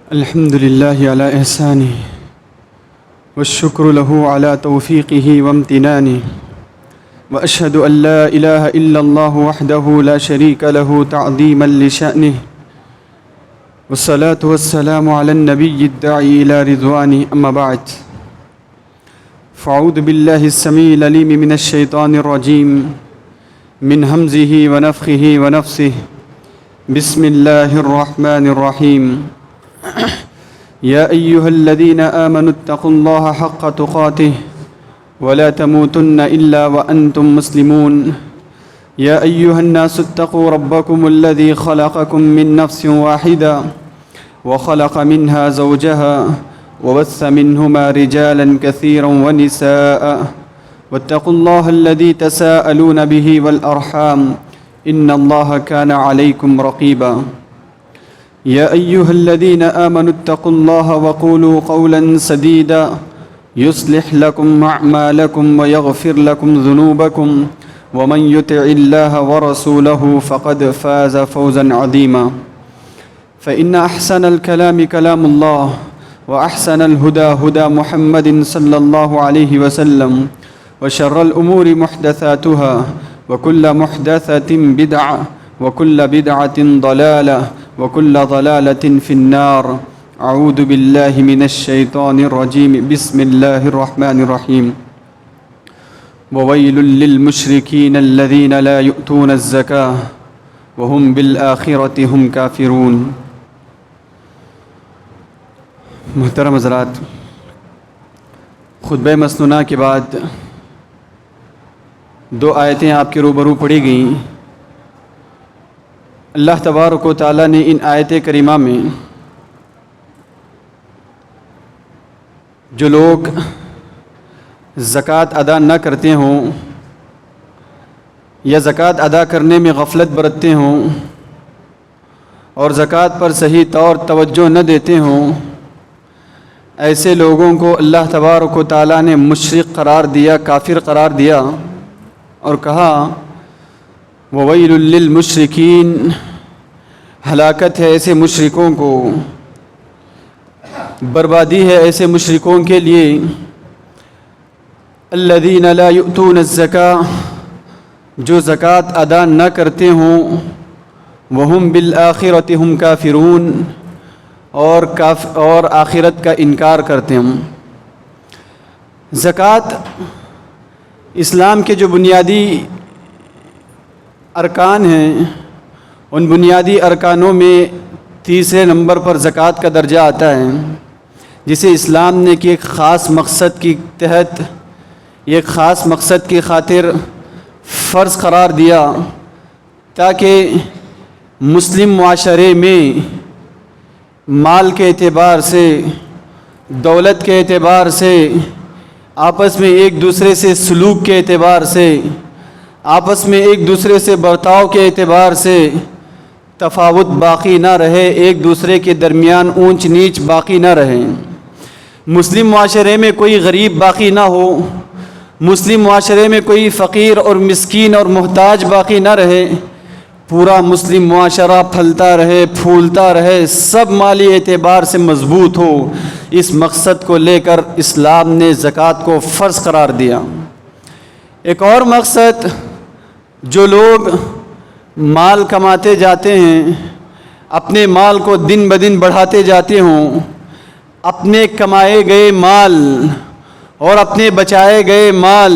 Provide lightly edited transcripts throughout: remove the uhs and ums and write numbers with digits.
الحمد لله على إحسانه والشكر له على توفيقه وامتنانه وأشهد أن لا إله إلا الله وحده لا شريك له تعظيما لشأنه والصلاة والسلام على النبي الداعي إلى رضوانه أما بعد فأعوذ بالله السميع العليم من الشيطان الرجيم من همزه ونفخه ونفثه بسم الله الرحمن الرحيم يا أيها الذين آمنوا اتقوا الله حق تقاته ولا تموتن إلا وأنتم مسلمون يا أيها الناس اتقوا ربكم الذي خلقكم من نفس واحدة وخلق منها زوجها وبث منهما رجالا كثيرا ونساء واتقوا الله الذي تساءلون به والأرحام إن الله كان عليكم رقيبا يا أيها الذين آمنوا اتقوا الله وقولوا قولا سديدا يصلح لكم أعمالكم ويغفر لكم ذنوبكم ومن يطع الله ورسوله فقد فاز فوزا عظيما فإن أحسن الكلام كلام الله وأحسن الهدى هدى محمد صلى الله عليه وسلم وشر الأمور محدثاتها وكل محدثة بدعة وكل بدعة ضلالة وكل ضلالة في النار أعوذ بالله من الشيطان الرجيم بسم الله الرحمن الرحيم وويل للمشركين الذين لا يؤتون الزكاة وهم بالآخرة هم كافرون. محترم حضرات، خطبہ مسنونہ کے بعد دو آیتیں آپ کے روبرو پڑھی گئیں. اللہ تبارک و تعالیٰ نے ان آیت کریمہ میں جو لوگ زکوٰۃ ادا نہ کرتے ہوں یا زکوٰۃ ادا کرنے میں غفلت برتتے ہوں اور زکوٰۃ پر صحیح طور توجہ نہ دیتے ہوں، ایسے لوگوں کو اللہ تبارک و تعالیٰ نے مشرک قرار دیا، کافر قرار دیا اور کہا وویل للمشرکین، ہلاکت ہے ایسے مشرکوں کو، بربادی ہے ایسے مشرکوں کے لیے الذین لا یؤتون الزکاة، جو زکوٰۃ ادا نہ کرتے ہوں، وہم بالآخرۃ ہم کافرون، اور آخرت کا انکار کرتے ہوں. زکوٰۃ اسلام کے جو بنیادی ارکان ہیں، ان بنیادی ارکانوں میں تیسرے نمبر پر زکوٰۃ کا درجہ آتا ہے، جسے اسلام نے کہ ایک خاص مقصد کے تحت، ایک خاص مقصد کی خاطر فرض قرار دیا تاکہ مسلم معاشرے میں مال کے اعتبار سے، دولت کے اعتبار سے، آپس میں ایک دوسرے سے سلوک کے اعتبار سے، آپس میں ایک دوسرے سے برتاؤ کے اعتبار سے تفاوت باقی نہ رہے، ایک دوسرے کے درمیان اونچ نیچ باقی نہ رہے، مسلم معاشرے میں کوئی غریب باقی نہ ہو، مسلم معاشرے میں کوئی فقیر اور مسکین اور محتاج باقی نہ رہے، پورا مسلم معاشرہ پھلتا رہے، پھولتا رہے، سب مالی اعتبار سے مضبوط ہو. اس مقصد کو لے کر اسلام نے زکوٰۃ کو فرض قرار دیا. ایک اور مقصد، جو لوگ مال کماتے جاتے ہیں، اپنے مال کو دن بدن بڑھاتے جاتے ہوں، اپنے کمائے گئے مال اور اپنے بچائے گئے مال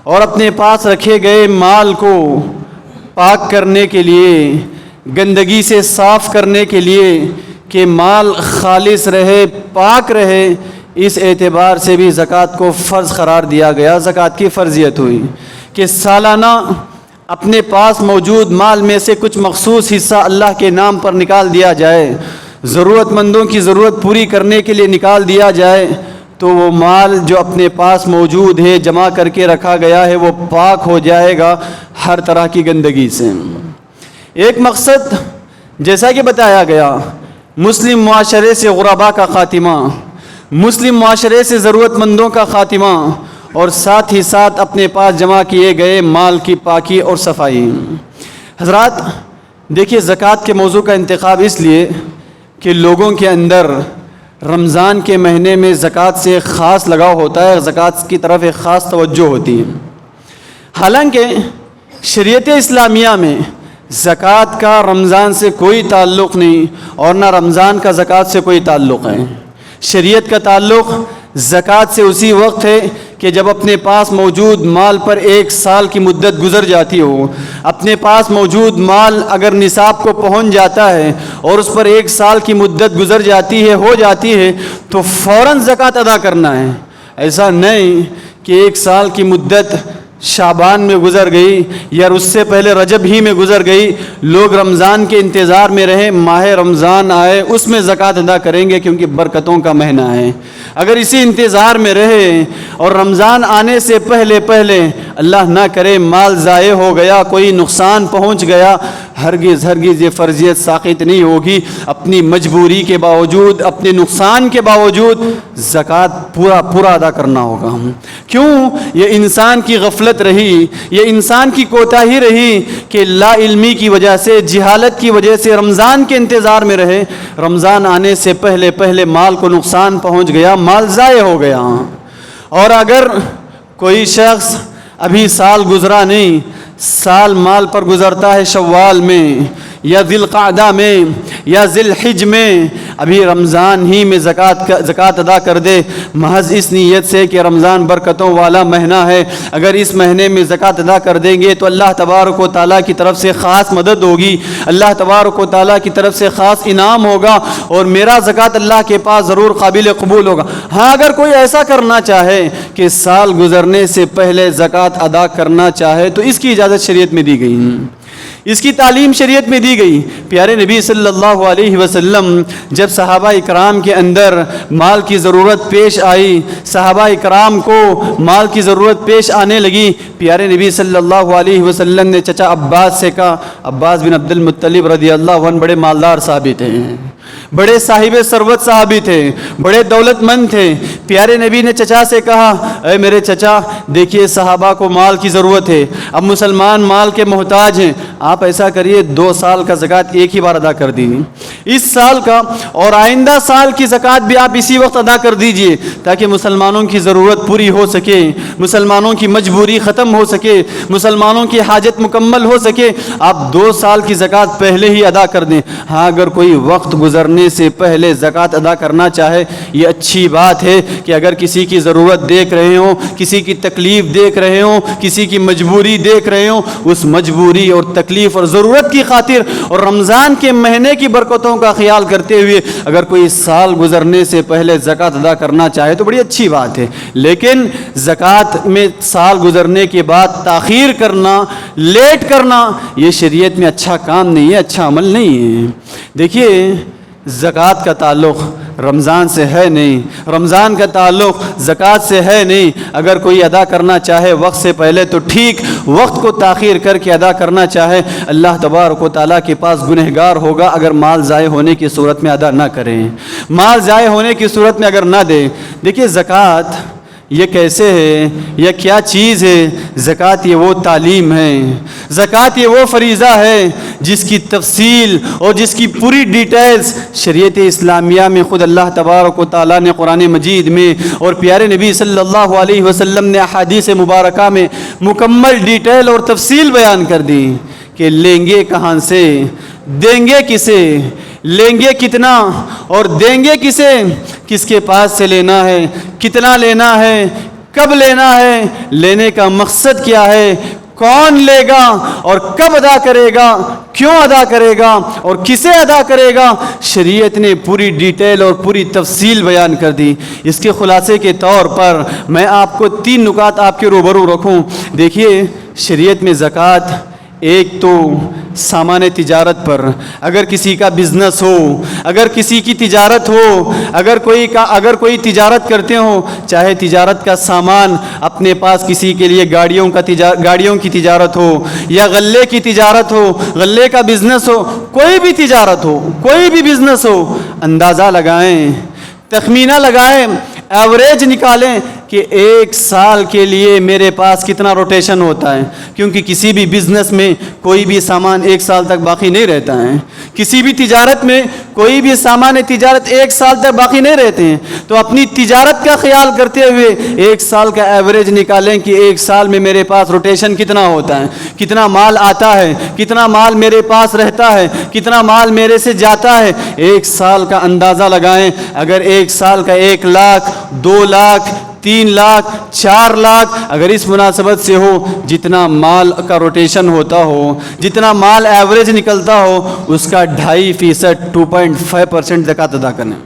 اور اپنے پاس رکھے گئے مال کو پاک کرنے کے لیے، گندگی سے صاف کرنے کے لیے کہ مال خالص رہے، پاک رہے، اس اعتبار سے بھی زکوٰۃ کو فرض قرار دیا گیا. زکوٰۃ کی فرضیت ہوئی کہ سالانہ اپنے پاس موجود مال میں سے کچھ مخصوص حصہ اللہ کے نام پر نکال دیا جائے، ضرورت مندوں کی ضرورت پوری کرنے کے لیے نکال دیا جائے، تو وہ مال جو اپنے پاس موجود ہے، جمع کر کے رکھا گیا ہے، وہ پاک ہو جائے گا ہر طرح کی گندگی سے. ایک مقصد جیسا کہ بتایا گیا، مسلم معاشرے سے غربا کا خاتمہ، مسلم معاشرے سے ضرورت مندوں کا خاتمہ، اور ساتھ ہی ساتھ اپنے پاس جمع کیے گئے مال کی پاکی اور صفائی. حضرات دیکھیے، زکوٰۃ کے موضوع کا انتخاب اس لیے کہ لوگوں کے اندر رمضان کے مہینے میں زکوٰۃ سے ایک خاص لگاؤ ہوتا ہے، زکوٰۃ کی طرف ایک خاص توجہ ہوتی ہے۔ حالانکہ شریعت اسلامیہ میں زکوٰۃ کا رمضان سے کوئی تعلق نہیں اور نہ رمضان کا زکوٰۃ سے کوئی تعلق ہے۔ شریعت کا تعلق زکوٰۃ سے اسی وقت ہے کہ جب اپنے پاس موجود مال پر 1 سال کی مدت گزر جاتی ہو، اپنے پاس موجود مال اگر نصاب کو پہنچ جاتا ہے اور اس پر 1 سال کی مدت گزر جاتی ہے، ہو جاتی ہے، تو فوراً زکوٰۃ ادا کرنا ہے۔ ایسا نہیں کہ 1 سال کی مدت شعبان میں گزر گئی یا اس سے پہلے رجب ہی میں گزر گئی، لوگ رمضان کے انتظار میں رہے، ماہ رمضان آئے اس میں زکوٰۃ ادا کریں گے کیونکہ برکتوں کا مہینہ ہے۔ اگر اسی انتظار میں رہے اور رمضان آنے سے پہلے اللہ نہ کرے مال ضائع ہو گیا، کوئی نقصان پہنچ گیا، ہرگز یہ فرضیت ساقط نہیں ہوگی۔ اپنی مجبوری کے باوجود، اپنے نقصان کے باوجود زکوٰۃ پورا ادا کرنا ہوگا۔ کیوں؟ یہ انسان کی غفلت رہی، یہ انسان کی کوتاہی رہی کہ لا علمی کی وجہ سے، جہالت کی وجہ سے رمضان کے انتظار میں رہے، رمضان آنے سے پہلے مال کو نقصان پہنچ گیا، مال ضائع ہو گیا۔ اور اگر کوئی شخص ابھی سال گزرا نہیں، سال مال پر گزرتا ہے شوال میں یا ذی القعدہ میں یا ذی الحج میں، ابھی رمضان ہی میں زکوٰۃ ادا کر دے، محض اس نیت سے کہ رمضان برکتوں والا مہینہ ہے، اگر اس مہینے میں زکوٰۃ ادا کر دیں گے تو اللہ تبارک و تعالیٰ کی طرف سے خاص مدد ہوگی، اللہ تبارک و تعالیٰ کی طرف سے خاص انعام ہوگا اور میرا زکوٰۃ اللہ کے پاس ضرور قابل قبول ہوگا۔ ہاں اگر کوئی ایسا کرنا چاہے کہ سال گزرنے سے پہلے زکوٰۃ ادا کرنا چاہے تو اس کی اجازت شریعت میں دی گئی، اس کی تعلیم شریعت میں دی گئی۔ پیارے نبی صلی اللہ علیہ وسلم جب صحابہ اکرام کے اندر مال کی ضرورت پیش آئی، صحابہ اکرام کو مال کی ضرورت پیش آنے لگی، پیارے نبی صلی اللہ علیہ وسلم نے چچا عباس سے کہا، عباس بن عبد المطلب رضی اللہ عنہ بڑے مالدار صحابی تھے، بڑے صاحب ثروت صحابی تھے، بڑے دولت مند تھے۔ پیارے نبی نے چچا سے کہا، اے میرے چچا، دیکھیے صحابہ کو مال کی ضرورت ہے، اب مسلمان مال کے محتاج ہیں، آپ ایسا کریے 2 سال کا زکوٰۃ ایک ہی بار ادا کر دیجیے، اس سال کا اور آئندہ سال کی زکوٰۃ بھی آپ اسی وقت ادا کر دیجیے تاکہ مسلمانوں کی ضرورت پوری ہو سکے، مسلمانوں کی مجبوری ختم ہو سکے، مسلمانوں کی حاجت مکمل ہو سکے۔ آپ 2 سال کی زکوٰۃ پہلے ہی ادا کر دیں۔ ہاں اگر کوئی وقت گزرنے سے پہلے زکوٰۃ ادا کرنا چاہے، یہ اچھی بات ہے کہ اگر کسی کی ضرورت دیکھ رہے ہوں، کسی کی تکلیف دیکھ رہے ہوں، کسی کی مجبوری دیکھ رہے ہوں، اس مجبوری اور تکلیف اور ضرورت کی خاطر اور رمضان کے مہینے کی برکتوں کا خیال کرتے ہوئے اگر کوئی سال گزرنے سے پہلے زکوٰۃ ادا کرنا چاہے تو بڑی اچھی بات ہے، لیکن زکوٰۃ میں سال گزرنے کے بعد تاخیر کرنا، لیٹ کرنا، یہ شریعت میں اچھا کام نہیں ہے، اچھا عمل نہیں ہے۔ دیکھیے زکوٰۃ کا تعلق رمضان سے ہے نہیں، رمضان کا تعلق زکوٰۃ سے ہے نہیں۔ اگر کوئی ادا کرنا چاہے وقت سے پہلے تو ٹھیک، وقت کو تاخیر کر کے ادا کرنا چاہے اللہ تبارک و تعالیٰ کے پاس گنہگار ہوگا اگر مال ضائع ہونے کی صورت میں ادا نہ کریں، مال ضائع ہونے کی صورت میں اگر نہ دیں۔ دیکھیے زکوٰۃ یہ کیسے ہے، یہ کیا چیز ہے؟ زکوٰۃ یہ وہ تعلیم ہے، زکوٰۃ یہ وہ فریضہ ہے جس کی تفصیل اور جس کی پوری ڈیٹیلز شریعت اسلامیہ میں خود اللہ تبارک و تعالیٰ نے قرآن مجید میں اور پیارے نبی صلی اللہ علیہ وسلم نے احادیث مبارکہ میں مکمل ڈیٹیل اور تفصیل بیان کر دی کہ لیں گے کہاں سے، دیں گے کسے، لیں گے کتنا اور دیں گے کسے، کس کے پاس سے لینا ہے، کتنا لینا ہے، کب لینا ہے، لینے کا مقصد کیا ہے، کون لے گا اور کب ادا کرے گا، کیوں ادا کرے گا اور کسے ادا کرے گا، شریعت نے پوری ڈیٹیل اور پوری تفصیل بیان کر دی۔ اس کے خلاصے کے طور پر میں آپ کو 3 نکات آپ کے روبرو رکھوں۔ دیکھیے شریعت میں زکوٰۃ ایک تو سامان تجارت پر، اگر کسی کا بزنس ہو، اگر کسی کی تجارت ہو، اگر کوئی تجارت کرتے ہوں، چاہے تجارت کا سامان اپنے پاس کسی کے لیے گاڑیوں کی تجارت ہو یا غلے کی تجارت ہو، غلے کا بزنس ہو، کوئی بھی تجارت ہو، کوئی بھی بزنس ہو، اندازہ لگائیں، تخمینہ لگائیں، ایوریج نکالیں، کہ ایک سال کے لیے میرے پاس کتنا روٹیشن ہوتا ہے، کیونکہ کسی بھی بزنس میں کوئی بھی سامان ایک سال تک باقی نہیں رہتا ہے، کسی بھی تجارت میں کوئی بھی سامان تجارت ایک سال تک باقی نہیں رہتے ہیں۔ تو اپنی تجارت کا خیال کرتے ہوئے ایک سال کا ایوریج نکالیں کہ ایک سال میں میرے پاس روٹیشن کتنا ہوتا ہے، کتنا مال آتا ہے، کتنا مال میرے پاس رہتا ہے، کتنا مال میرے سے جاتا ہے، ایک سال کا اندازہ لگائیں۔ اگر ایک سال کا 1 لاکھ، 2 لاکھ، 3 لاکھ، 4 لاکھ اگر اس مناسبت سے ہو، جتنا مال کا روٹیشن ہوتا ہو، جتنا مال ایوریج نکلتا ہو، اس کا 2.5% 2.5% زکوٰۃ ادا کرنا۔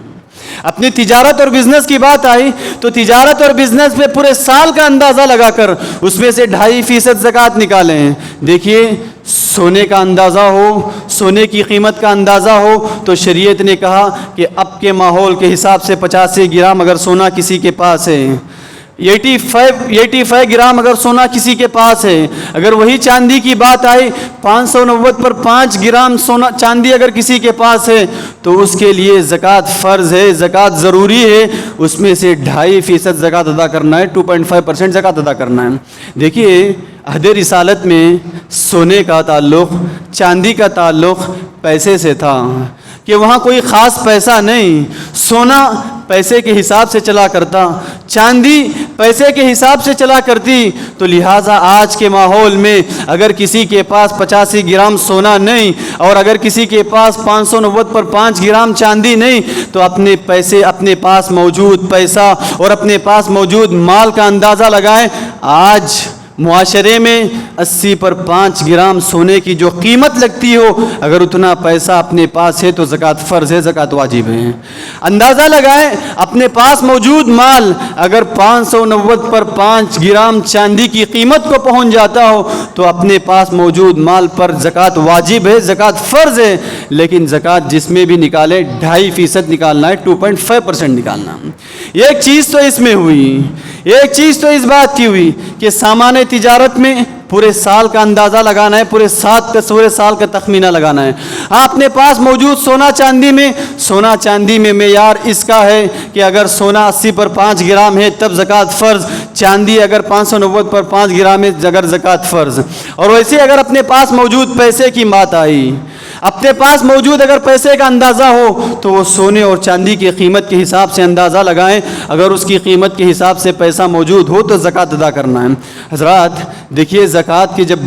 اپنی تجارت اور بزنس کی بات آئی تو تجارت اور بزنس میں پورے سال کا اندازہ لگا کر اس میں سے 2.5% زکوٰۃ نکالیں۔ دیکھیے، سونے کا اندازہ ہو، سونے کی قیمت کا اندازہ ہو تو شریعت نے کہا کہ اب کے ماحول کے حساب سے 85 گرام اگر سونا کسی کے پاس ہے، 85 گرام اگر سونا کسی کے پاس ہے، اگر وہی چاندی کی بات آئی 590 پر 5 گرام سونا چاندی اگر کسی کے پاس ہے تو اس کے لیے زکوٰۃ فرض ہے، زکوٰۃ ضروری ہے، اس میں سے 2.5% زکوٰۃ ادا کرنا ہے، 2.5% زکوٰۃ ادا کرنا ہے۔ دیکھیے، عہد رسالت میں سونے کا تعلق، چاندی کا تعلق پیسے سے تھا کہ وہاں کوئی خاص پیسہ نہیں، سونا پیسے کے حساب سے چلا کرتا، چاندی پیسے کے حساب سے چلا کرتی، تو لہٰذا آج کے ماحول میں اگر کسی کے پاس 85 گرام سونا نہیں اور اگر کسی کے پاس 590 پر 5 گرام چاندی نہیں تو اپنے پیسے، اپنے پاس موجود پیسہ اور اپنے پاس موجود مال کا اندازہ لگائیں۔ آج معاشرے میں 80 پر 5 گرام سونے کی جو قیمت لگتی ہو، اگر اتنا پیسہ اپنے پاس ہے تو زکوٰۃ فرض ہے، زکوٰۃ واجب ہے۔ اندازہ لگائیں، اپنے پاس موجود مال اگر 590 پر 5 گرام چاندی کی قیمت کو پہنچ جاتا ہو تو اپنے پاس موجود مال پر زکوٰۃ واجب ہے، زکوٰۃ فرض ہے، لیکن زکوٰۃ جس میں بھی نکالے 2.5% نکالنا ہے، 2.5% نکالنا۔ ایک چیز تو اس میں ہوئی، ایک چیز تو اس بات کی ہوئی کہ سامان تجارت میں پورے سال کا اندازہ لگانا ہے، پورے سال کا تخمینہ لگانا ہے۔ اپنے پاس موجود سونا چاندی میں معیار اس کا ہے کہ اگر سونا 80 پر 5 گرام ہے تب زکوٰۃ فرض، چاندی اگر 590 پر 5 گرام ہے اگر زکوٰۃ فرض۔ اور ویسے اگر اپنے پاس موجود پیسے کی بات آئی، اپنے پاس موجود اگر پیسے کا اندازہ ہو تو وہ سونے اور چاندی کی قیمت کے حساب سے اندازہ لگائیں، اگر اس کی قیمت کے حساب سے پیسہ موجود ہو تو زکوٰۃ ادا کرنا ہے۔ حضرات دیکھیے، زکوٰۃ کی جب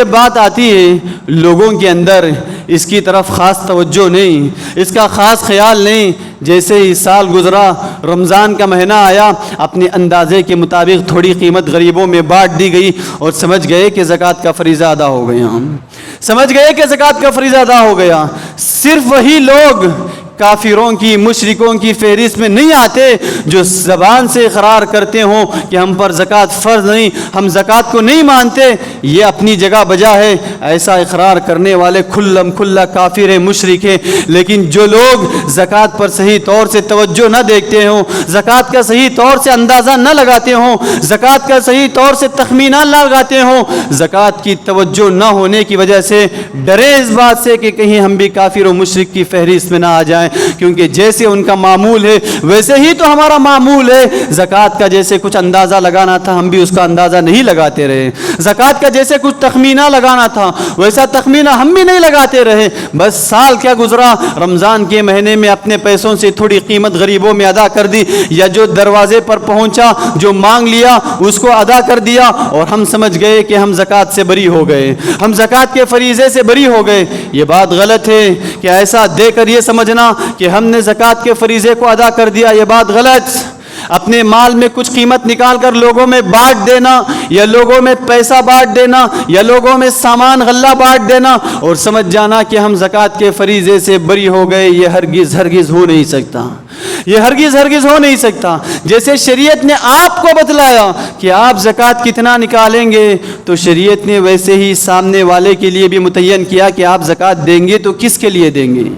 بات آتی ہے لوگوں کے اندر اس کی طرف خاص توجہ نہیں، اس کا خاص خیال نہیں۔ جیسے ہی سال گزرا، رمضان کا مہینہ آیا، اپنے اندازے کے مطابق تھوڑی قیمت غریبوں میں بانٹ دی گئی اور سمجھ گئے کہ زکوٰۃ کا فریضہ ادا ہو گیا۔ صرف وہی لوگ کافروں کی، مشرکوں کی فہرست میں نہیں آتے جو زبان سے اقرار کرتے ہوں کہ ہم پر زکوٰۃ فرض نہیں، ہم زکوٰۃ کو نہیں مانتے۔ یہ اپنی جگہ بجا ہے، ایسا اقرار کرنے والے کھلم کھلا کافر ہیں، مشرک ہیں، لیکن جو لوگ زکوٰۃ پر صحیح طور سے توجہ نہ دیکھتے ہوں، زکوٰۃ کا صحیح طور سے اندازہ نہ لگاتے ہوں، زکوٰۃ کا صحیح طور سے تخمینہ نہ لگاتے ہوں، زکوٰۃ کی توجہ نہ ہونے کی وجہ سے ڈرے اس بات سے کہ کہیں ہم بھی کافر و مشرک کی فہرست میں نہ آ جائیں، کیونکہ جیسے ان کا معمول ہے ویسے ہی تو ہمارا معمول ہے۔ زکوٰۃ کا جیسے کچھ اندازہ لگانا تھا ہم بھی اس کا اندازہ نہیں لگاتے رہے، زکوٰۃ کا جیسے کچھ تخمینہ لگانا تھا ویسا تخمینہ ہم بھی نہیں لگاتے رہے۔ بس سال کیا گزرا، رمضان کے مہینے میں اپنے پیسوں سے تھوڑی قیمت غریبوں میں ادا کر دی، یا جو دروازے پر پہنچا جو مانگ لیا اس کو ادا کر دیا، اور ہم سمجھ گئے کہ ہم زکوٰۃ سے بری ہو گئے، ہم زکوٰۃ کے فریضے سے بری ہو گئے۔ یہ بات غلط ہے کہ ایسا دے کر یہ سمجھنا کہ ہم نے زکوٰۃ کے فریضے کو ادا کر دیا، یہ بات غلط۔ اپنے مال میں کچھ قیمت نکال کر لوگوں میں بانٹ دینا، یا لوگوں میں پیسہ بانٹ دینا، یا لوگوں میں سامان غلہ بانٹ دینا اور سمجھ جانا کہ ہم زکوٰۃ کے فریضے سے بری ہو گئے، یہ ہرگز ہو نہیں سکتا، یہ ہرگز ہو نہیں سکتا۔ جیسے شریعت نے آپ کو بتلایا کہ آپ زکوٰۃ کتنا نکالیں گے، تو شریعت نے ویسے ہی سامنے والے کے لیے بھی متعین کیا کہ آپ زکوٰۃ دیں گے تو کس کے لیے دیں گے۔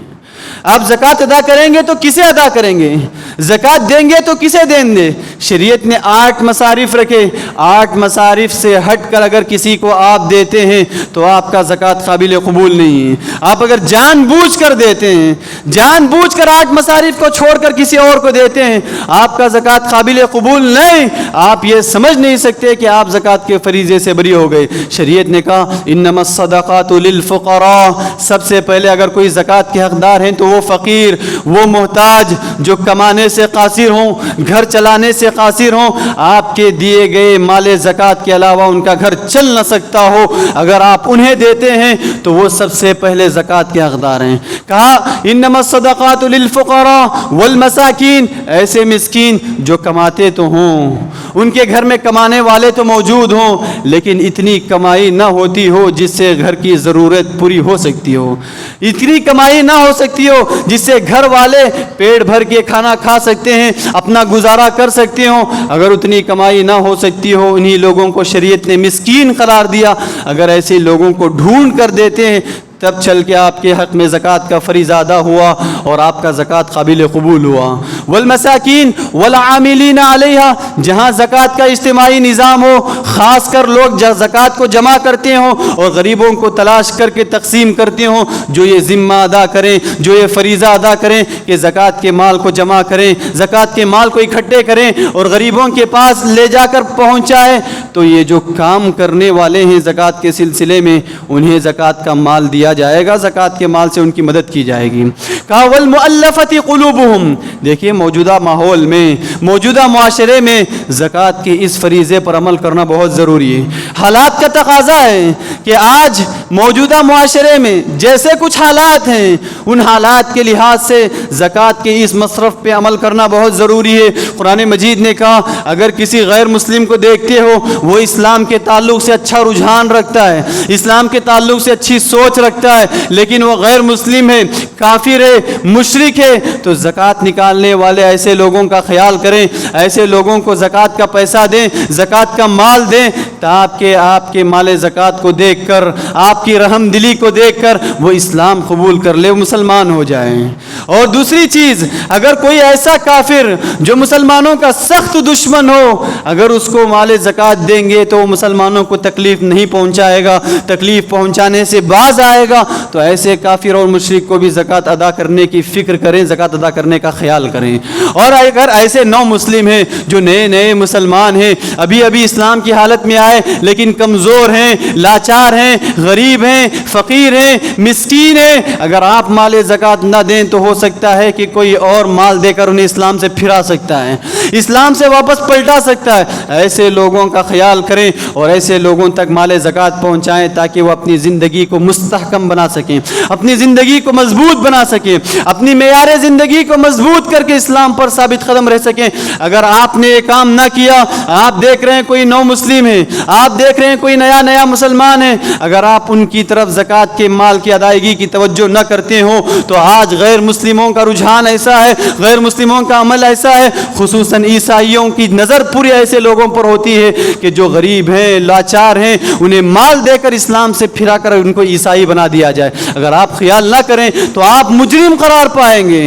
آپ زکوٰۃ ادا کریں گے تو کسے ادا کریں گے؟ زکوٰۃ دیں گے تو کسے دیں گے؟ شریعت نے 8 مصارف رکھے، 8 مصارف سے ہٹ کر اگر کسی کو آپ دیتے ہیں تو آپ کا زکوٰۃ قابل قبول نہیں ہے۔ آپ اگر جان بوجھ کر دیتے ہیں، جان بوجھ کر 8 مصارف کو چھوڑ کر کسی اور کو دیتے ہیں، آپ کا زکوٰۃ قابل قبول نہیں۔ آپ یہ سمجھ نہیں سکتے کہ آپ زکوٰۃ کے فریضے سے بری ہو گئے۔ شریعت نے کہا انما الصدقات للفقراء، سب سے پہلے اگر کوئی زکوٰۃ کے حقدار ہیں تو وہ فقیر، وہ محتاج جو کمانے سے قاصر ہوں، گھر چلانے سے قاصر ہوں، آپ کے دیے گئے مال زکوٰۃ کے علاوہ ان کا گھر چل نہ سکتا ہو، اگر آپ انہیں دیتے ہیں تو وہ سب سے پہلے زکوٰۃ کے حقدار ہیں۔ کہا انما الصدقات للفقراء والمساکین، ایسے مسکین جو کماتے تو ہوں، ان کے گھر میں کمانے والے تو موجود ہوں لیکن اتنی کمائی نہ ہوتی ہو جس سے گھر کی ضرورت پوری ہو سکتی ہو، اتنی کمائی نہ ہو سکتی ہو جس سے گھر والے پیٹ بھر کے کھانا کھا سکتے ہیں، اپنا گزارا کر سکتے ہوں۔ اگر اتنی کمائی نہ ہو سکتی ہو، انہی لوگوں کو شریعت نے مسکین قرار دیا۔ اگر ایسے لوگوں کو ڈھونڈ کر دیتے ہیں تب چل کے آپ کے حق میں زکوٰۃ کا فریضہ ادا ہوا اور آپ کا زکوٰۃ قابل قبول ہوا۔ والمساکین والعاملین علیہا، جہاں زکوٰۃ کا اجتماعی نظام ہو، خاص کر لوگ زکوٰۃ کو جمع کرتے ہوں اور غریبوں کو تلاش کر کے تقسیم کرتے ہوں، جو یہ ذمہ ادا کریں، جو یہ فریضہ ادا کریں کہ زکوٰۃ کے مال کو جمع کریں، زکوٰۃ کے مال کو اکٹھے کریں اور غریبوں کے پاس لے جا کر پہنچائیں، تو یہ جو کام کرنے والے ہیں زکوٰۃ کے سلسلے میں، انہیں زکوٰۃ کا مال دیا جائے گا، زکوٰۃ کے مال سے ان کی مدد کی جائے گی۔ کہا والمؤلفۃ قلوبہم، دیکھیے موجودہ ماحول میں، موجودہ معاشرے میں زکوٰۃ کے اس فریضے پر عمل کرنا بہت ضروری ہے۔ حالات کا تقاضا ہے کہ آج موجودہ معاشرے میں جیسے کچھ حالات ہیں، ان حالات کے لحاظ سے زکوٰۃ کے اس مصرف پہ عمل کرنا بہت ضروری ہے۔ قرآن مجید نے کہا اگر کسی غیر مسلم کو دیکھتے ہو وہ اسلام کے تعلق سے اچھا رجحان رکھتا ہے، اسلام کے تعلق سے اچھی سوچ رکھتا ہے، لیکن وہ غیر مسلم ہے، کافر ہے، مشرک ہے، تو زکوٰۃ نکالنے والے ایسے لوگوں کا خیال کریں، ایسے لوگوں کو زکوٰۃ کا پیسہ دیں، زکوٰۃ کا مال دیں، تاکہ آپ کے مال زکوٰۃ کو دیکھ کر، آپ کی رحم دلی کو دیکھ کر وہ اسلام قبول کر لے، وہ مسلمان ہو جائیں۔ اور دوسری چیز، اگر کوئی ایسا کافر جو مسلمانوں کا سخت دشمن ہو، اگر اس کو مال زکوٰۃ دیں گے تو وہ مسلمانوں کو تکلیف نہیں پہنچائے گا، تکلیف پہنچانے سے باز آئے گا، تو ایسے کافر اور مشرک کو بھی زکوٰۃ ادا کرنے کی فکر کریں، زکوٰۃ ادا کرنے کا خیال کریں۔ اور اگر ایسے نو مسلم ہیں جو نئے نئے مسلمان ہیں، ابھی ابھی اسلام کی حالت میں آئے لیکن کمزور ہیں، لاچار ہیں، غریب ہیں، فقیر ہیں، مسکین ہیں، اگر آپ مال زکوٰۃ نہ دیں تو ہو سکتا ہے کہ کوئی اور مال دے کر انہیں اسلام سے پھرا سکتا ہے، اسلام سے واپس پلٹا سکتا ہے۔ ایسے لوگوں کا خیال کریں اور ایسے لوگوں تک مال زکوٰۃ پہنچائیں تاکہ وہ اپنی زندگی کو مستحکم بنا سکیں، اپنی زندگی کو مضبوط بنا سکیں، اپنی معیار زندگی کو مضبوط کر کے اسلام پر ثابت قدم رہ سکیں۔ اگر آپ نے یہ کام نہ کیا، آپ دیکھ رہے ہیں کوئی نو مسلم ہے، آپ دیکھ رہے ہیں کوئی نیا مسلمان ہے، اگر آپ ان کی طرف زکوٰۃ کے مال کی ادائیگی کی توجہ نہ کرتے ہو تو آج غیر مسلموں کا رجحان ایسا ہے، غیر مسلموں کا عمل ایسا ہے، خصوصاً عیسائیوں کی نظر پوری ایسے لوگوں پر ہوتی ہے کہ جو غریب ہیں، لاچار ہیں، انہیں مال دے کر اسلام سے پھرا کر ان کو عیسائی بنا دیا جائے۔ اگر آپ خیال نہ کریں تو آپ مجرم قرار پائیں گے،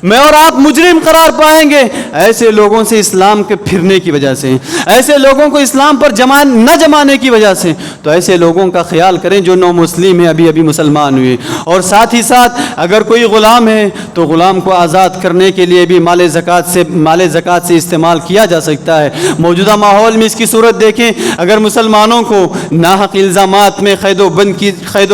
میں اور آپ مجرم قرار پائیں گے ایسے لوگوں سے، اسلام کے پھرنے کی وجہ سے، ایسے لوگوں کو اسلام پر نہ جمانے کی وجہ سے۔ تو ایسے لوگوں کا خیال کریں جو نو مسلم ہیں، ابھی ابھی مسلمان ہوئے۔ اور ساتھ ہی ساتھ اگر کوئی غلام ہے تو غلام کو آزاد کرنے کے لیے بھی مال زکوٰۃ سے استعمال کیا جا سکتا ہے۔ موجودہ ماحول میں اس کی صورت دیکھیں، اگر مسلمانوں کو ناحق الزامات میں قید و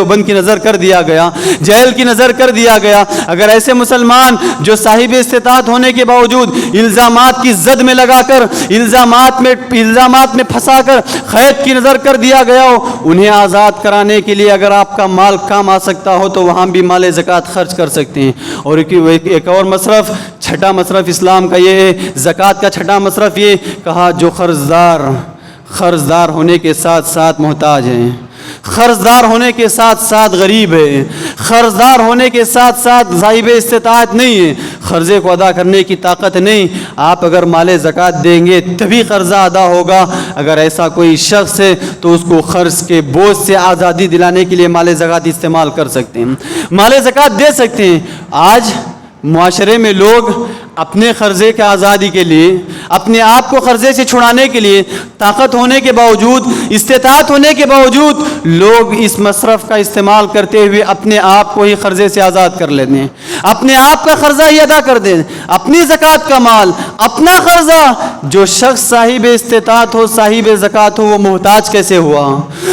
بند کی نظر کر دیا گیا، جیل کی نظر کر دیا گیا، اگر ایسے مسلمان جو صاحب استطاعت ہونے کے باوجود الزامات کی زد میں لگا کر، الزامات میں پھنسا کر قید کی نظر کر دیا گیا ہو، انہیں آزاد کرانے کے لیے اگر آپ کا مال کام آ سکتا ہو تو وہاں بھی مال زکوٰۃ خرچ کر سکتے ہیں۔ اور ایک اور مصرف، چھٹا مصرف اسلام کا یہ ہے، زکوٰۃ کا چھٹا مصرف یہ کہا جو قرضدار ہونے کے ساتھ ساتھ محتاج ہیں، قرضدار ہونے کے ساتھ ساتھ غریب ہے، قرضدار ہونے کے ساتھ ساتھ صاحب استطاعت نہیں ہے، قرضے کو ادا کرنے کی طاقت نہیں، آپ اگر مال زکوٰۃ دیں گے تبھی قرضہ ادا ہوگا۔ اگر ایسا کوئی شخص ہے تو اس کو قرض کے بوجھ سے آزادی دلانے کے لیے مال زکوٰۃ استعمال کر سکتے ہیں، مال زکوٰۃ دے سکتے ہیں۔ آج معاشرے میں لوگ اپنے قرضے کے آزادی کے لیے، اپنے آپ کو قرضے سے چھڑانے کے لیے طاقت ہونے کے باوجود، استطاعت ہونے کے باوجود لوگ اس مصرف کا استعمال کرتے ہوئے اپنے آپ کو ہی قرضے سے آزاد کر لیتے ہیں، اپنے آپ کا قرضہ ہی ادا کر دیں، اپنی زکوٰۃ کا مال، اپنا قرضہ۔ جو شخص صاحب استطاعت ہو، صاحب زکوٰۃ ہو، وہ محتاج کیسے ہوا؟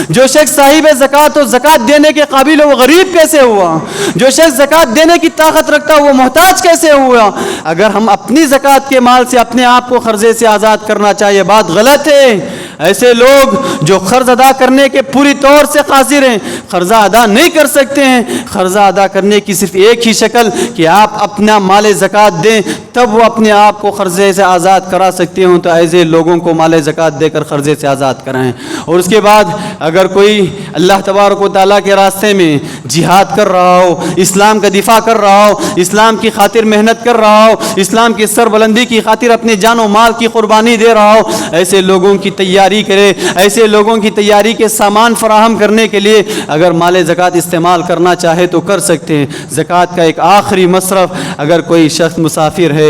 جو شخص صاحب زکوٰۃ ہو، زکوٰۃ دینے کے قابل ہو، وہ غریب کیسے ہوا؟ جو شخص زکوٰۃ دینے کی طاقت رکھتا ہو، وہ محتاج کیسے ہوا؟ اگر ہم اپنی زکوٰۃ کے مال سے اپنے آپ کو قرضے سے آزاد کرنا چاہیے، بات غلط ہے۔ ایسے لوگ جو قرض ادا کرنے کے پوری طور سے قاصر ہیں، قرضہ ادا نہیں کر سکتے ہیں، قرضہ ادا کرنے کی صرف ایک ہی شکل کہ آپ اپنا مال زکوٰۃ دیں، تب وہ اپنے آپ کو قرضے سے آزاد کرا سکتے ہوں۔ تو ایسے لوگوں کو مال زکوٰۃ دے کر قرضے سے آزاد کرائیں۔ اور اس کے بعد اگر کوئی اللہ تبارک و تعالیٰ کے راستے میں جہاد کر رہا ہو، اسلام کا دفاع کر رہا ہو، اسلام کی خاطر محنت کر رہا ہو، اسلام کی سربلندی کی خاطر اپنے جان و مال کی قربانی دے رہا ہو، ایسے لوگوں کی تیاری کرے، ایسے لوگوں کی تیاری کے سامان فراہم کرنے کے لیے اگر مال زکوٰۃ استعمال کرنا چاہے تو کر سکتے ہیں۔ زکوٰۃ کا ایک آخری مصرف، اگر کوئی شخص مسافر ہے،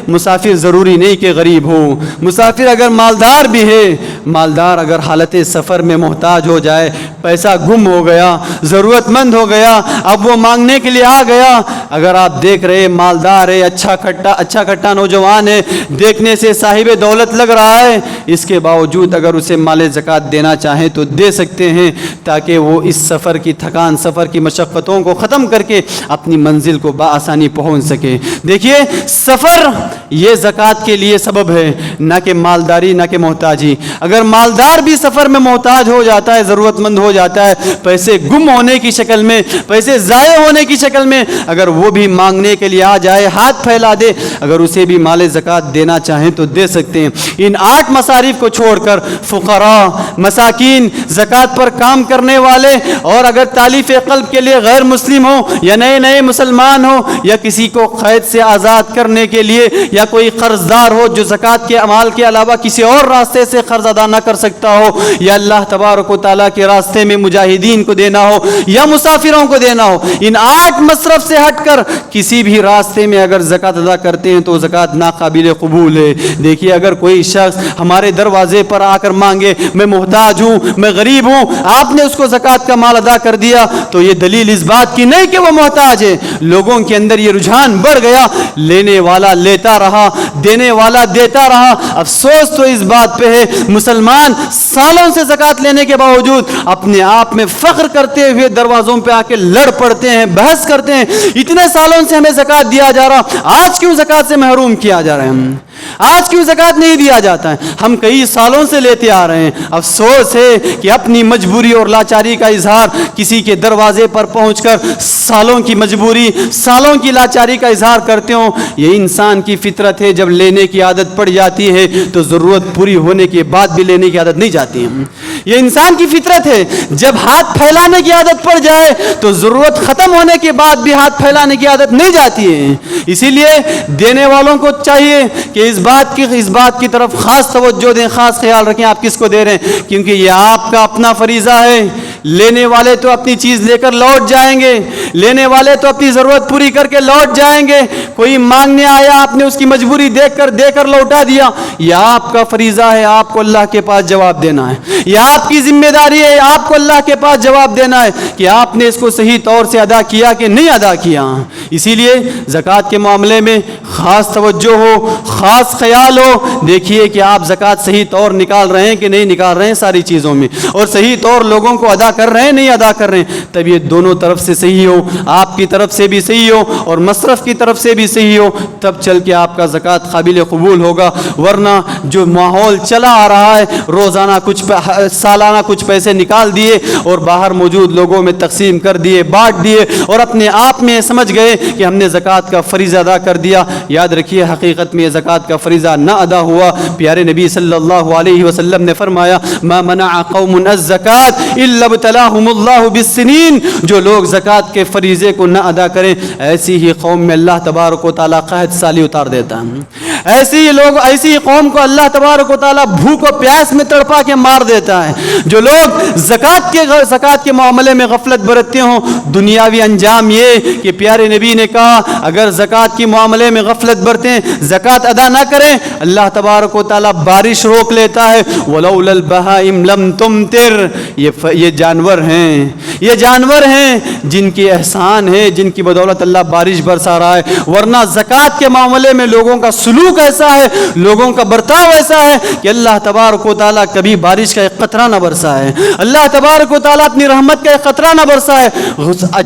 مسافر ضروری نہیں کہ غریب ہو، مسافر اگر مالدار بھی ہے، مالدار اگر حالت سفر میں محتاج ہو جائے، پیسہ گم ہو گیا، ضرورت مند ہو گیا، اب وہ مانگنے کے لیے آ گیا، اگر آپ دیکھ رہے مالدار ہے، اچھا کھٹا نوجوان ہے، دیکھنے سے صاحب دولت لگ رہا ہے، اس کے باوجود اگر اسے مال زکوٰۃ دینا چاہیں تو دے سکتے ہیں، تاکہ وہ اس سفر کی تھکان، سفر کی مشقتوں کو ختم کر کے اپنی منزل کو بآسانی پہنچ سکے۔ دیکھیے سفر یہ زکوٰۃ کے لیے سبب ہے، نہ کہ مالداری، نہ کہ محتاجی۔ اگر مالدار بھی سفر میں محتاج ہو جاتا ہے، ضرورت مند ہو جاتا ہے، پیسے گم ہونے کی شکل میں، پیسے ضائع ہونے کی شکل میں، اگر وہ بھی مانگنے کے لیے آ جائے، ہاتھ پھیلا دے، اگر اسے بھی مال زکوٰۃ دینا چاہیں تو دے سکتے ہیں۔ ان 8 مصارف کو چھوڑ کر فقراء، مساکین، زکوٰۃ پر کام کرنے والے، اور اگر تالیف قلب کے لیے غیر مسلم ہو یا نئے مسلمان ہو، یا کسی کو قید سے آزاد کرنے کے لیے، یا کوئی قرض دار ہو جو زکوٰۃ کے اموال کے علاوہ کسی اور راستے سے قرض ادا نہ کر سکتا ہو، یا اللہ تبارک و تعالیٰ کے راستے میں مجاہدین کو دینا ہو یا مسافروں کو دینا ہو، ان 8 مصرف سے ہٹ کر کسی بھی راستے میں اگر زکوٰۃ ادا کرتے ہیں تو زکوٰۃ ناقابل قبول ہے۔ دیکھیے اگر کوئی شخص ہمارے دروازے پر آ کر مانگے، میں محتاج ہوں، میں غریب ہوں، آپ نے اس کو زکوٰۃ کا مال ادا کر دیا، تو یہ دلیل اس بات کی نہیں کہ وہ محتاج ہے۔ لوگوں کے اندر یہ رجحان بڑھ گیا، لینے والا لیتا رہا، دینے والا دیتا رہا۔ افسوس تو اس بات پہ ہے مسلمان سالوں سے زکوٰۃ لینے کے باوجود اپنے آپ میں فخر کرتے ہوئے دروازوں پہ آ کے لڑ پڑتے ہیں، بحث کرتے ہیں، اتنے سالوں سے ہمیں زکوٰۃ دیا جا رہا، آج کیوں زکوٰۃ سے محروم کیا جا رہا ہے، آج کیوں زکوٰۃ نہیں دیا جاتا ہے؟ ہم کئی سالوں سے لیتے آ رہے ہیں۔ افسوس ہے کہ اپنی مجبوری اور لاچاری کا اظہار کسی کے دروازے پر پہنچ کر سالوں کی مجبوری، سالوں کی لاچاری کا اظہار کرتے ہوں۔ یہ انسان کی فطرت ہے، جب لینے کی عادت پڑ جاتی ہے تو ضرورت پوری ہونے کے بعد بھی لینے کی عادت نہیں جاتی ہے۔ یہ انسان کی فطرت ہے، جب ہاتھ پھیلانے کی عادت پڑ جائے تو ضرورت ختم ہونے کے بعد بھی ہاتھ پھیلانے کی عادت نہیں جاتی ہے۔ اسی لیے دینے والوں کو چاہیے کہ اس بات کی طرف خاص توجہ دیں، خاص خیال رکھیں آپ کس کو دے رہے ہیں، کیونکہ یہ آپ کا اپنا فریضہ ہے۔ لینے والے تو اپنی چیز لے کر لوٹ جائیں گے، لینے والے تو اپنی ضرورت پوری کر کے لوٹ جائیں گے۔ کوئی مانگنے آیا، آپ نے اس کی مجبوری دے کر لوٹا دیا، یہ آپ کا فریضہ ہے، آپ کو اللہ کے پاس جواب دینا ہے، یہ آپ کی ذمہ داری ہے، آپ کو اللہ کے پاس جواب دینا ہے کہ آپ نے اس کو صحیح طور سے ادا کیا کہ نہیں ادا کیا۔ اسی لیے زکوٰۃ کے معاملے میں خاص توجہ ہو، خاص خیال ہو، دیکھیے کہ آپ زکوٰۃ صحیح طور نکال رہے ہیں کہ نہیں نکال رہے ہیں ساری چیزوں میں، اور صحیح طور لوگوں کو ادا کر رہے ہیں نہیں ادا کر رہے ہیں، تب یہ دونوں طرف سے صحیح ہو، آپ کی طرف سے بھی صحیح ہو اور مصرف کی طرف سے بھی صحیح ہو، تب چل کے آپ کا زکوٰۃ قابل قبول ہوگا۔ ورنہ جو ماحول چلا آ رہا ہے، روزانہ سالانہ کچھ پیسے نکال دیے اور باہر موجود لوگوں میں تقسیم کر دیے، بانٹ دیے، اور اپنے آپ میں سمجھ گئے کہ ہم نے زکوٰۃ کا فریضہ ادا کر دیا۔ یاد رکھیے حقیقت میں یہ زکوٰۃ کا فریضہ نہ ادا ہوا۔ پیارے نبی صلی اللہ علیہ وسلم نے فرمایا، ما منع قوم الزکوٰۃ الا ابتلاہم اللہ بالسنین، جو لوگ زکوٰۃ کے فریضے کو نہ ادا کریں ایسی ہی قوم میں اللہ تبارک و تعالیٰ قحط سالی اتار دیتا ہے، ایسی ہی قوم کو اللہ تبارک و تعالیٰ بھوک و پیاس میں تڑپا کے مار دیتا ہے۔ جو لوگ زکوٰۃ کے معاملے میں غفلت برتتے ہوں، دنیاوی انجام یہ کہ پیارے نبی نے کہا اگر زکوٰۃ کے معاملے میں غفلت برتیں، زکوٰۃ ادا نہ کریں، اللہ تبارک و تعالیٰ بارش روک لیتا ہے۔ وَلَوْلَا الْبَهَائِمُ لَمْ تُمْطِرْ، یہ جانور ہیں جن کے احسان ہے، جن کی بدولت اللہ بارش برسا رہا ہے، ورنہ زکوٰۃ کے معاملے میں لوگوں کا سلوک ایسا ہے، لوگوں کا برتاؤ ایسا ہے کہ اللہ تبارک و تعالیٰ کبھی بارش کا ایک قطرہ نہ برسائے، اللہ تبارک و تعالیٰ اپنی رحمت کا ایک قطرہ نہ برسائے۔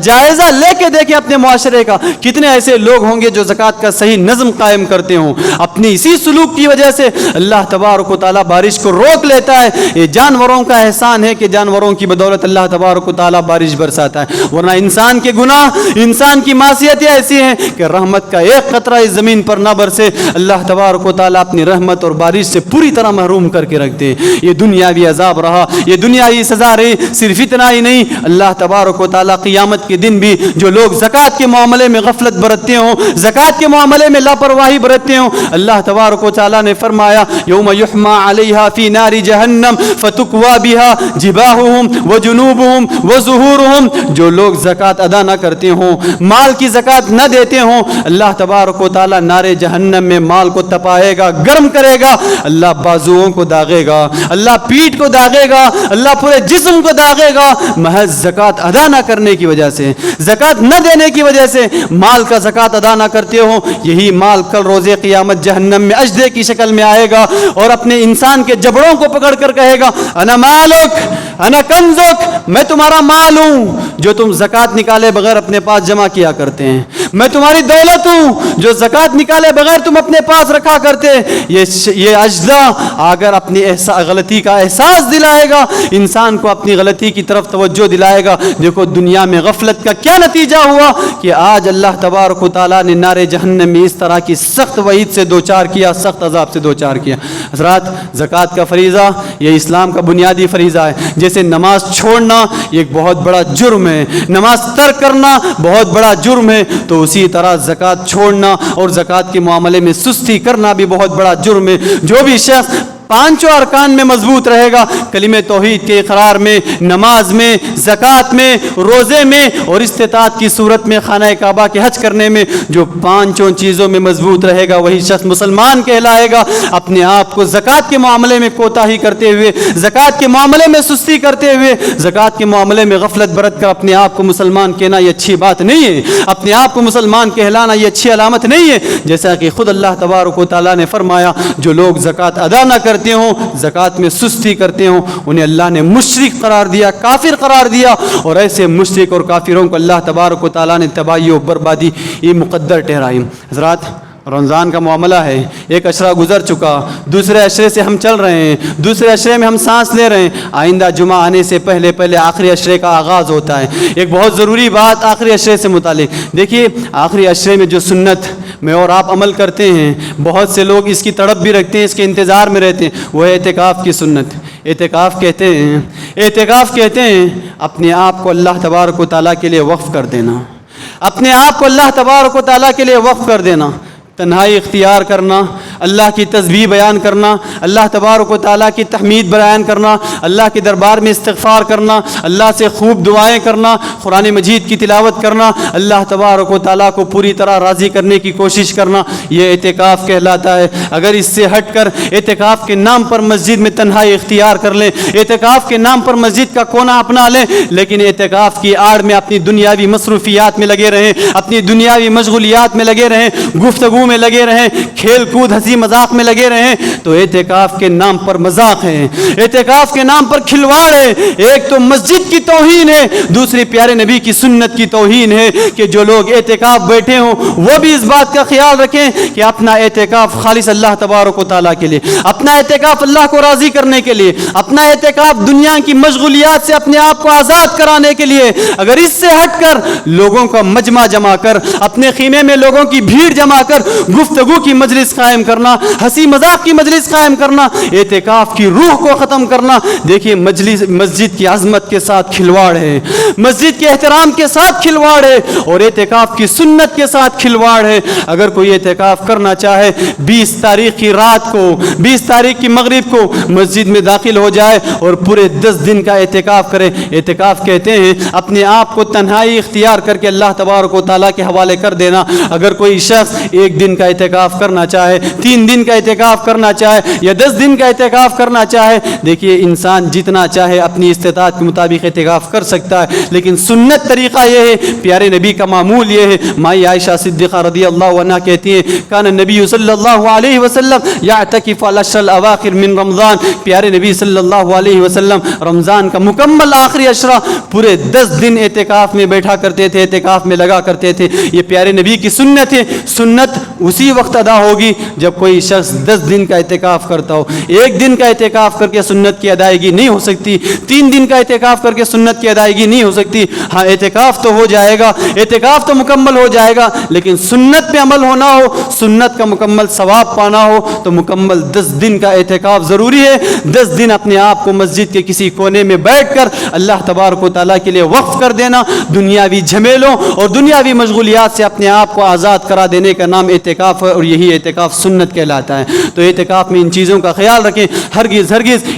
جائزہ لے کے دیکھیں اپنے معاشرے کا، کتنے ایسے لوگ ہوں گے جو زکوٰۃ کا صحیح نظم قائم کرتے ہوں، اپنی اسی سلوک کی وجہ سے اللہ تبارک و تعالیٰ بارش کو روک لیتا ہے۔ یہ جانوروں کا احسان ہے کہ جانوروں کی بدولت اللہ تبارک و تعالیٰ بارش برساتا ہے، ورنہ انسان کے گناہ، انسان کی معصیتیں ایسی ہیں کہ رحمت کا ایک قطرہ اس زمین پر نہ برسے اللہ تبارک و تعالیٰ اپنی رحمت اور بارش سے پوری طرح محروم کر کے رکھ دے۔ یہ دنیاوی عذاب رہا، یہ دنیاوی سزا رہی، صرف اتنا ہی نہیں، اللہ تبارک و تعالیٰ قیامت کے دن بھی جو لوگ زکوٰۃ کے معاملے میں غفلت برتتے ہوں، زکوٰۃ کے معاملے میں لاپرواہی برتتے ہوں، اللہ تبارک و تعالیٰ نے فرمایا یوم یحمى علیہا فی نار جہنم فتکوی بہا جباہہم وجنوبہم وظہورہم، جو لوگ زکوٰۃ ادا نہ کرتے ہوں، مال کی زکوٰۃ نہ دیتے ہوں، اللہ تبارک و تعالیٰ نار جہنم میں مال کو تپائے گا، گرم کرے گا، اللہ بازوؤں کو داغے گا، اللہ پیٹھ کو داغے گا، اللہ پورے جسم کو داغے گا، محض زکوٰۃ ادا نہ کرنے کی وجہ سے، زکوٰۃ نہ دینے کی وجہ سے، مال کا زکوٰۃ ادا نہ کرتے ہو، یہی مال کل روز قیامت جہنم میں اجدے کی شکل میں آئے گا اور اپنے انسان کے جبڑوں کو پکڑ کر کہے گا انا مالک انا کنزک، میں تمہارا مال ہوں جو تم زکوٰۃ نکالے بغیر اپنے پاس جمع کیا کرتے ہیں، میں تمہاری دولت ہوں جو زکوٰۃ نکالے بغیر تم اپنے پاس رکھا کرتے۔ یہ اجزا اگر اپنی غلطی کا احساس دلائے گا، انسان کو اپنی غلطی کی طرف توجہ دلائے گا۔ دیکھو دنیا میں غفلت کا کیا نتیجہ ہوا کہ آج اللہ تبارک و تعالیٰ نے نار جہنم میں اس طرح کی سخت وعید سے دوچار کیا، سخت عذاب سے دوچار کیا۔ حضرات، زکوٰۃ کا فریضہ یہ اسلام کا بنیادی فریضہ ہے۔ جیسے نماز چھوڑنا یہ ایک بہت بڑا جرم ہے، نماز ترک کرنا بہت بڑا جرم ہے، تو اسی طرح زکوٰۃ چھوڑنا اور زکوٰۃ کے معاملے میں سستی کرنا بھی بہت بڑا جرم ہے۔ جو بھی شخص پانچوں ارکان میں مضبوط رہے گا، کلمہ توحید کے اقرار میں، نماز میں، زکوٰۃ میں، روزے میں اور استطاعت کی صورت میں خانہ کعبہ کے حج کرنے میں جو پانچوں چیزوں میں مضبوط رہے گا وہی شخص مسلمان کہلائے گا۔ اپنے آپ کو زکوٰۃ کے معاملے میں کوتاہی کرتے ہوئے، زکوٰۃ کے معاملے میں سستی کرتے ہوئے، زکوٰۃ کے معاملے میں غفلت برت کر اپنے آپ کو مسلمان کہنا یہ اچھی بات نہیں ہے، اپنے آپ کو مسلمان کہلانا یہ اچھی علامت نہیں ہے۔ جیسا کہ خود اللہ تبارک و تعالیٰ نے فرمایا جو لوگ زکوٰۃ ادا نہ کرتے ہوں، زکوٰۃ میں سستی کرتے ہوں، انہیں اللہ نے مشرک قرار دیا، کافر قرار دیا، اور ایسے مشرک اور کافروں کو اللہ تبارک و تعالیٰ نے تباہی و بربادی یہ مقدر ٹھہرائی۔ حضرات، رمضان کا معاملہ ہے، ایک عشرہ گزر چکا، دوسرے عشرے سے ہم چل رہے ہیں، دوسرے عشرے میں ہم سانس لے رہے ہیں، آئندہ جمعہ آنے سے پہلے آخری عشرے کا آغاز ہوتا ہے۔ ایک بہت ضروری بات آخری عشرے سے متعلق، دیکھیے آخری عشرے میں جو سنت میں اور آپ عمل کرتے ہیں، بہت سے لوگ اس کی تڑپ بھی رکھتے ہیں، اس کے انتظار میں رہتے ہیں، وہ ہے اعتکاف کی سنت۔ اعتکاف کہتے ہیں اپنے آپ کو اللہ تبارک و تعالیٰ کے لیے وقف کر دینا، اپنے آپ کو اللہ تبارک و تعالیٰ کے لیے وقف کر دینا، تنہائی اختیار کرنا، اللہ کی تسبیح بیان کرنا، اللہ تبارک و تعالیٰ کی تحمید بیان کرنا، اللہ کے دربار میں استغفار کرنا، اللہ سے خوب دعائیں کرنا، قرآن مجید کی تلاوت کرنا، اللہ تبارک و تعالیٰ کو پوری طرح راضی کرنے کی کوشش کرنا، یہ اعتکاف کہلاتا ہے۔ اگر اس سے ہٹ کر اعتکاف کے نام پر مسجد میں تنہائی اختیار کر لیں، اعتکاف کے نام پر مسجد کا کونا اپنا لیں، لیکن اعتکاف کی آڑ میں اپنی دنیاوی مصروفیات میں لگے رہیں، اپنی دنیاوی مشغولیات میں لگے رہیں، گفتگو میں لگے رہیں، کھیل کود ہنسی مذاق میں لگے رہیں، تو اعتکاف کے نام پر مذاق ہے، اعتکاف کے نام پر کھلواڑ ہے۔ ایک تو مسجد کی توہین ہے، دوسری پیارے نبی کی سنت کی توہین ہے کہ جو لوگ اعتکاف بیٹھے ہوں وہ بھی اس بات کا خیال رکھیں کہ اپنا اعتکاف خالص اللہ تبارک و تعالیٰ کے لیے، اپنا اعتکاف اللہ کو راضی کرنے کے لیے، اپنا اعتکاف دنیا کی مشغولیات سے اپنے آپ کو آزاد کرانے کے لیے۔ اگر اس سے ہٹ کر لوگوں کا مجمع جما کر، اپنے خیمے میں لوگوں کی بھیڑ جما کر گفتگو کی مجلس قائم کرنا کرنا, ہنسی مذاق کی مجلس قائم کرنا, اعتکاف کی روح کو ختم کرنا. دیکھیے مسجد کی عظمت کے ساتھ کھلواڑ ہے, مسجد کے احترام کے ساتھ کھلواڑ ہے, اور اعتکاف کی سنت کے ساتھ کھلواڑ ہے. اگر کوئی اعتکاف کرنا چاہے 20 تاریخ کی رات کو, 20 تاریخ کی مغرب کو مسجد میں داخل ہو جائے اور پورے 10 دن کا اعتکاف کرے. اعتکاف کہتے ہیں اپنے آپ کو تنہائی اختیار کر کے اللہ تبارک و تعالیٰ کے حوالے کر دینا. اگر کوئی شخص 1 دن کا اعتکاف کرنا چاہے, 3 دن کا اعتکاف کرنا چاہے یا 10 دن کا اعتکاف کرنا چاہے, دیکھیے انسان جتنا چاہے اپنی استطاعت کے مطابق اعتکاف کر سکتا ہے, لیکن سنت طریقہ یہ ہے, پیارے نبی کا معمول یہ ہے. مائی عائشہ صدیقہ رضی اللہ عنہا کہتی ہیں کان نبی صلی اللہ علیہ وسلم یعتکف العشر الاواخر من رمضان, پیارے نبی صلی اللہ علیہ وسلم رمضان کا مکمل آخری عشرہ پورے 10 دن اعتکاف میں بیٹھا کرتے تھے, اعتکاف میں لگا کرتے تھے. یہ پیارے نبی کی سنت ہے. سنت اسی وقت ادا ہوگی جب کوئی شخص 10 دن کا اعتکاف کرتا ہو. 1 دن کا اعتکاف کر کے سنت کی ادائیگی نہیں ہو سکتی, 3 دن کا اعتکاف کر کے سنت کی ادائیگی نہیں ہو سکتی. ہاں اعتکاف تو ہو جائے گا, اعتکاف تو مکمل ہو جائے گا, لیکن سنت پہ عمل ہونا ہو, سنت کا مکمل ثواب پانا ہو تو مکمل 10 دن کا اعتکاف ضروری ہے. 10 دن اپنے آپ کو مسجد کے کسی کونے میں بیٹھ کر اللہ تبارک و تعالیٰ کے لیے وقف کر دینا, دنیاوی جھمیلوں اور دنیاوی مشغولیات سے اپنے آپ کو آزاد کرا دینے کا نام اعتکاف ہے, اور یہی اعتکاف سنت کہلاتا ہے. تو اعتکاف میں ان چیزوں کا خیال رکھیں. ہرگز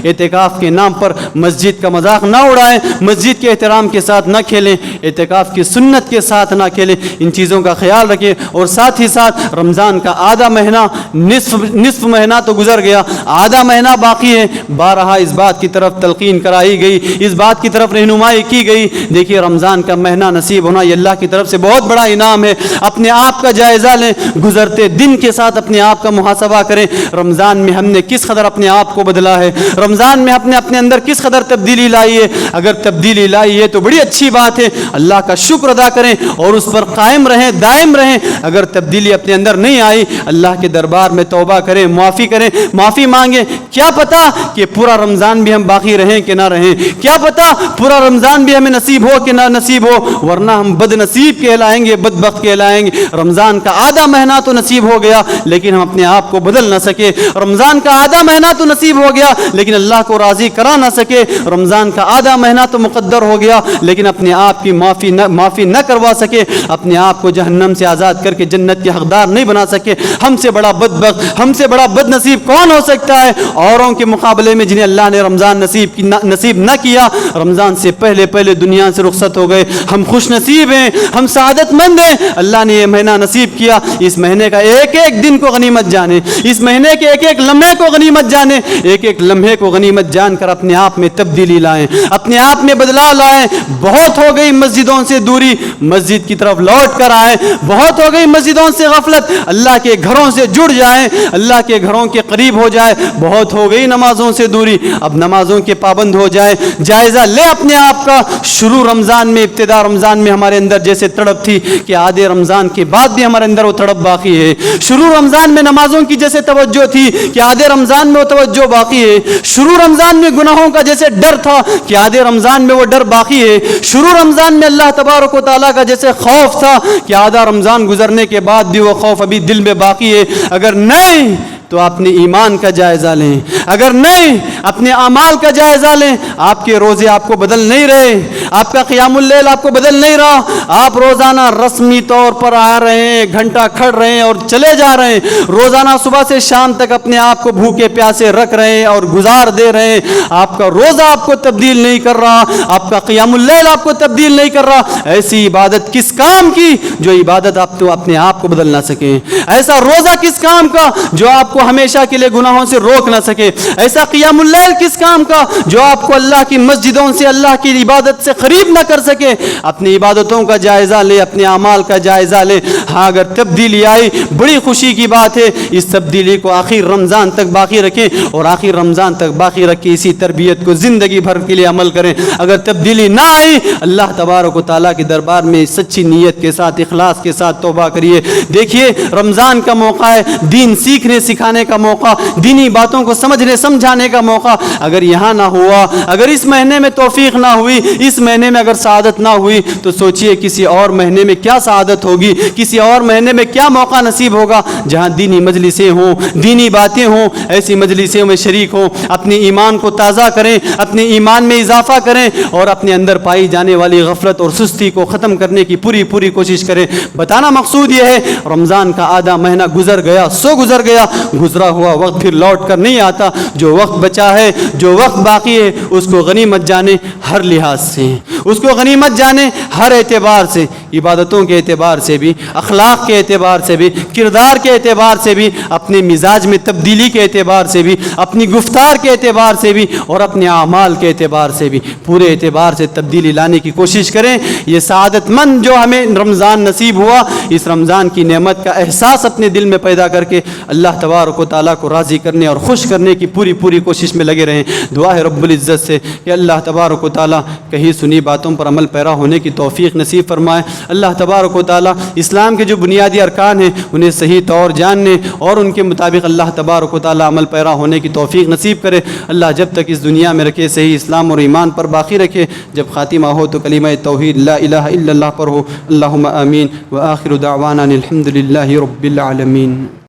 اعتکاف کے نام پر مسجد کا مذاق نہ اڑائیں, مسجد کے احترام کے ساتھ نہ کھیلیں, اعتکاف کی سنت کے ساتھ نہ کھیلیں. ان چیزوں کا خیال رکھیں. اور ساتھ ہی ساتھ رمضان کا آدھا مہینہ, نصف مہینہ تو گزر گیا, آدھا مہینہ باقی ہے. بارہا اس بات کی طرف تلقین کرائی گئی, اس بات کی طرف رہنمائی کی گئی. دیکھیے رمضان کا مہینہ نصیب ہونا یہ اللہ کی طرف سے بہت بڑا انعام ہے. اپنے آپ کا جائزہ لیں, گزرتے دن کے ساتھ اپنے آپ کا محاسبہ کریں. رمضان میں ہم نے کس قدر اپنے آپ کو بدلا ہے, رمضان میں اپنے اندر کس قدر تبدیلی لائی ہے. اگر تبدیلی لائی ہے تو بڑی اچھی بات ہے, اللہ کا شکر ادا کریں اور اس پر قائم رہیں, دائم رہیں. اگر تبدیلی اپنے اندر نہیں آئی, اللہ کے دربار میں توبہ کریں, معافی کریں, معافی مانگیں. کیا پتا کہ پورا رمضان بھی ہم باقی رہیں کہ نہ رہیں, کیا پتا پورا رمضان بھی ہمیں نصیب ہو کہ نہ نصیب ہو, ورنہ ہم بد نصیب کہلائیں گے, بدبخت کہلائیں گے. رمضان کا آدھا مہینہ تو نصیب ہو گیا لیکن ہم اپنے آپ کو بدل نہ سکے. رمضان کا آدھا مہینہ تو نصیب ہو گیا لیکن اللہ کو راضی کرا نہ سکے. رمضان کا آدھا مہینہ تو مقدر ہو گیا لیکن اپنے آپ کی معافی نہ کروا سکے, اپنے آپ کو جہنم سے آزاد کر کے جنت کے حقدار نہیں بنا سکے. ہم سے بڑا بدبخت, ہم سے بڑا بد نصیب کون ہو سکتا ہے؟ اوروں کے مقابلے میں جنہیں اللہ نے رمضان نصیب نہ کیا, رمضان سے پہلے دنیا سے رخصت ہو گئے. ہم خوش نصیب ہیں, ہم سعادت مند ہیں. اللہ نے یہ مہینہ نصیب کیا. اس مہینے کا ایک ایک دن کو غنیمت جانے, اس مہینے کے ایک ایک لمحے کو غنیمت جانے, ایک ایک لمحے کو غنیمت جان کر اپنے آپ میں تبدیلی لائیں, اپنے آپ میں بدلاؤ لائیں. بہت ہو گئی مسجدوں سے دوری, مسجد کی طرف لوٹ کر آئیں. بہت ہو گئی مسجدوں سے غفلت, اللہ کے گھروں سے جڑ جائیں, اللہ کے گھروں کے قریب ہو جائے. بہت ہو گئی نمازوں سے دوری, اب نمازوں کے پابند ہو جائیں. جائزہ لے اپنے آپ کا. شروع رمضان میں, ابتدا رمضان میں ہمارے اندر جیسے تڑپ تھی کہ آدھے رمضان کے بعد بھی ہمارے اندر وہ تڑپ باقی ہے. شروع رمضان میں نمازوں کی جیسے توجہ تھی کہ آدھے رمضان میں وہ توجہ باقی ہے. شروع رمضان میں گناہوں کا جیسے ڈر تھا کہ آدھے رمضان میں وہ ڈر باقی ہے. شروع رمضان میں اللہ تبارک و تعالیٰ کا جیسے خوف تھا کہ آدھا رمضان گزرنے کے بعد بھی وہ خوف ابھی دل میں باقی ہے. اگر نہیں تو اپنے ایمان کا جائزہ لیں, اگر نہیں اپنے اعمال کا جائزہ لیں. آپ کے روزے آپ کو بدل نہیں رہے, آپ کا قیام اللیل آپ کو بدل نہیں رہا. آپ روزانہ رسمی طور پر آ رہے ہیں, گھنٹہ کھڑ رہے ہیں اور چلے جا رہے ہیں. روزانہ صبح سے شام تک اپنے آپ کو بھوکے پیاسے رکھ رہے ہیں اور گزار دے رہے ہیں. آپ کا روزہ آپ کو تبدیل نہیں کر رہا, آپ کا قیام اللیل آپ کو تبدیل نہیں کر رہا. ایسی عبادت کس کام کی جو عبادت آپ تو اپنے آپ کو بدل نہ سکیں. ایسا روزہ کس کام کا جو آپ کو ہمیشہ کے لیے گناہوں سے روک نہ سکے. ایسا قیام اللیل کس کام کا جو آپ کو اللہ کی مسجدوں سے, اللہ کی عبادت سے قریب نہ کر سکے. اپنی عبادتوں کا جائزہ لے, اپنے اعمال کا جائزہ لے. ہاں اگر تبدیلی آئی بڑی خوشی کی بات ہے. اس تبدیلی کو آخر رمضان تک باقی رکھیں اور آخر رمضان تک باقی رکھ کے اسی تربیت کو زندگی بھر کے لیے عمل کریں. اگر تبدیلی نہ آئی, اللہ تبارک و تعالیٰ کے دربار میں سچی نیت کے ساتھ, اخلاص کے ساتھ توبہ کریے. دیکھیے رمضان کا موقع ہے, دین سیکھنے سکھانے سکھانے کا موقع، دینی باتوں کو سمجھنے سمجھانے کا موقع اگر یہاں نہ ہوا، اگر اس مہینے میں توفیق نہ ہوئی، اس مہینے میں اگر سعادت نہ ہوئی، تو سوچئے کسی اور مہینے میں کیا سعادت ہوگی، کسی اور مہینے میں کیا موقع نصیب ہوگا جہاں دینی مجلسیں ہوں، دینی باتیں ہوں۔ ایسی مجلسوں میں شریک ہوں، اپنے ایمان کو تازہ کریں، اپنے ایمان میں اضافہ کریں اور اپنے اندر پائی جانے والی غفلت اور سستی کو ختم کرنے کی پوری کوشش کریں۔ بتانا مقصود یہ ہے رمضان کا آدھا مہینہ گزر گیا، گزر گیا، گزرا ہوا وقت پھر لوٹ کر نہیں آتا۔ جو وقت بچا ہے، جو وقت باقی ہے، اس کو غنیمت جانے ہر لحاظ سے، اس کو غنیمت جانے ہر اعتبار سے، عبادتوں کے اعتبار سے بھی، اخلاق کے اعتبار سے بھی، کردار کے اعتبار سے بھی، اپنے مزاج میں تبدیلی کے اعتبار سے بھی، اپنی گفتار کے اعتبار سے بھی اور اپنے اعمال کے اعتبار سے بھی پورے اعتبار سے تبدیلی لانے کی کوشش کریں۔ یہ سعادت مند جو ہمیں رمضان نصیب ہوا، اس رمضان کی نعمت کا احساس اپنے دل میں پیدا کر کے اللہ تبارک و تعالیٰ کو راضی کرنے اور خوش کرنے کی پوری کوشش میں لگے رہیں۔ دعا ہے رب العزت سے کہ اللہ تبارک و تعالیٰ کہیں سنی باتوں پر عمل پیرا ہونے کی توفیق نصیب فرمائے۔ اللہ تبارک و تعالیٰ اسلام کے جو بنیادی ارکان ہیں انہیں صحیح طور جاننے اور ان کے مطابق اللہ تبارک و تعالیٰ عمل پیرا ہونے کی توفیق نصیب کرے۔ اللہ جب تک اس دنیا میں رکھے صحیح اسلام اور ایمان پر باقی رکھے، جب خاتمہ ہو تو کلمہ توحید لا الہ الا اللہ پر ہو۔ اللہم آمین وآخر دعوانا الحمد للہ رب العالمین۔